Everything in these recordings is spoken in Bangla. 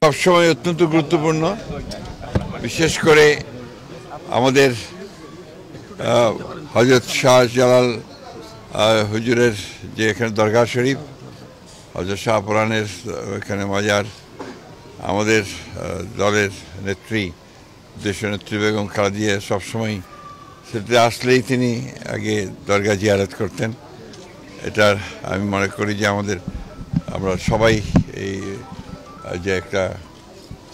সবসময় অত্যন্ত গুরুত্বপূর্ণ, বিশেষ করে আমাদের হযরত শাহজালাল হুজুরের যে এখানে দরগা শরীফ, হযরত শাহপুরানের এখানে মাজার, আমাদের দলের নেত্রী দেশনেত্রী বেগম খালেদা জিয়া সবসময় সেটাতে আসলেই তিনি আগে দরগা জিয়ারত করতেন। এটার আমি মনে করি যে আমরা সবাই এই যে একটা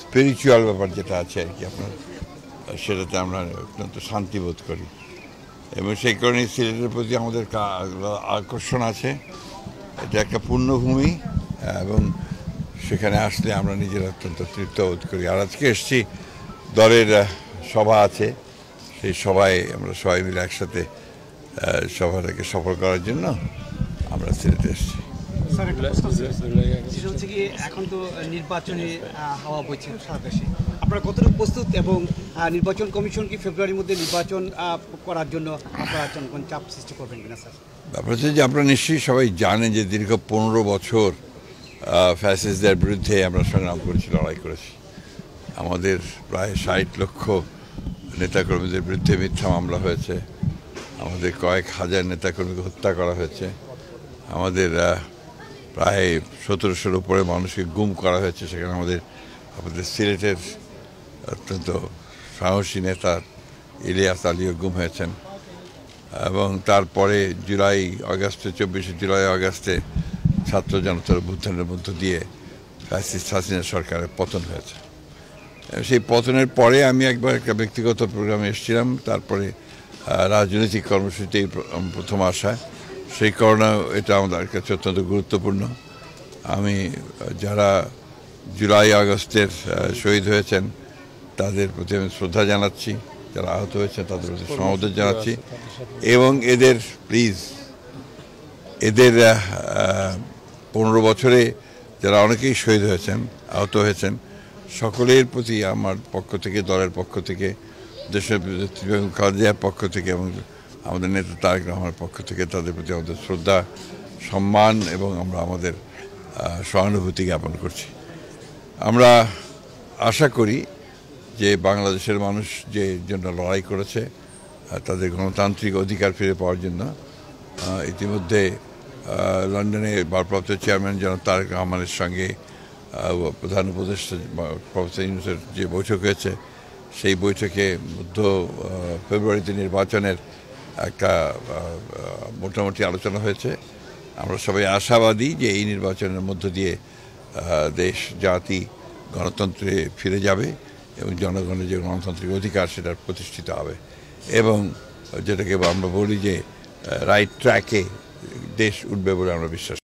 স্পিরিচুয়াল ব্যাপার যেটা আছে আর কি আপনার, সেটাতে আমরা অত্যন্ত শান্তি বোধ করি এবং সেই কারণে সিলেটের প্রতি আমাদের আকর্ষণ আছে। এটা একটা পুণ্যভূমি এবং সেখানে আসলে আমরা নিজেরা অত্যন্ত তৃপ্ত বোধ করি। আর আজকে এসছি, দলের সভা আছে, সেই সভায় আমরা সবাই মিলে একসাথে সভাটাকে সফল করার জন্য আমরা সিলেটে এসেছি। এখন তো নির্বাচনে হাওয়া বইছে সারা দেশে, আপনারা কতটুকু প্রস্তুত এবং নির্বাচন কমিশন কি ফেব্রুয়ারির মধ্যে নির্বাচন করার জন্য আপনারা কোন চাপ সৃষ্টি করবেন কিনা স্যার? ব্যাপার হচ্ছে যে আপনারা নিশ্চয়ই সবাই জানেন যে দীর্ঘ 15 বছর ফ্যাসিস্টদের বিরুদ্ধে আমরা সংগ্রাম করেছি, লড়াই করেছি। আমাদের প্রায় 60 লক্ষ নেতাকর্মীদের বিরুদ্ধে মিথ্যা মামলা হয়েছে, আমাদের কয়েক হাজার নেতাকর্মীকে হত্যা করা হয়েছে, আমাদের প্রায় 1700-এর উপরে মানুষকে গুম করা হয়েছে। সেখানে আমাদের সিলেটের অত্যন্ত সাহসী নেতা ইলিয়াস আলীও গুম হয়েছেন এবং তারপরে 24 জুলাই আগস্টে ছাত্র জনতার অভ্যুত্থানের মধ্য দিয়ে ফ্যাসিস্ট হাসিনা সরকারের পতন হয়েছে। সেই পতনের পরে আমি একবার একটা ব্যক্তিগত প্রোগ্রামে এসেছিলাম, তারপরে রাজনৈতিক কর্মসূচিতেই প্রথম আসা। সেই কারণে এটা আমাদের কাছে অত্যন্ত গুরুত্বপূর্ণ। আমি যারা জুলাই আগস্টের শহীদ হয়েছেন তাদের প্রতি আমি শ্রদ্ধা জানাচ্ছি, যারা আহত হয়েছেন তাদের প্রতি সমবেদনা জানাচ্ছি এবং এদের 15 বছরে যারা অনেকেই শহীদ হয়েছেন, আহত হয়েছেন, সকলের প্রতি আমার পক্ষ থেকে, দলের পক্ষ থেকে, দেশের বেগম খালেদা জিয়ার পক্ষ থেকে এবং আমাদের নেতা তারেক রহমানের পক্ষ থেকে তাদের প্রতি আমাদের শ্রদ্ধা, সম্মান এবং আমরা আমাদের সহানুভূতি জ্ঞাপন করছি। আমরা আশা করি যে বাংলাদেশের মানুষ যে জন্য লড়াই করেছে তাদের গণতান্ত্রিক অধিকার ফিরে পাওয়ার জন্য, ইতিমধ্যে লন্ডনে ভারপ্রাপ্ত চেয়ারম্যান জনাব তারেক রহমানের সঙ্গে প্রধান উপদেষ্টা প্রফেসর ইউনূসের যে বৈঠক হয়েছে, সেই বৈঠকে মধ্য ফেব্রুয়ারিতে নির্বাচনের একটা মোটামুটি আলোচনা হয়েছে। আমরা সবাই আশাবাদী যে এই নির্বাচনের মধ্য দিয়ে দেশ জাতি গণতন্ত্রে ফিরে যাবে এবং জনগণের যে গণতান্ত্রিক অধিকার সেটা প্রতিষ্ঠিত হবে এবং যেটাকে আমরা বলি যে রাইট ট্র্যাকে দেশ উঠবে বলে আমরা বিশ্বাস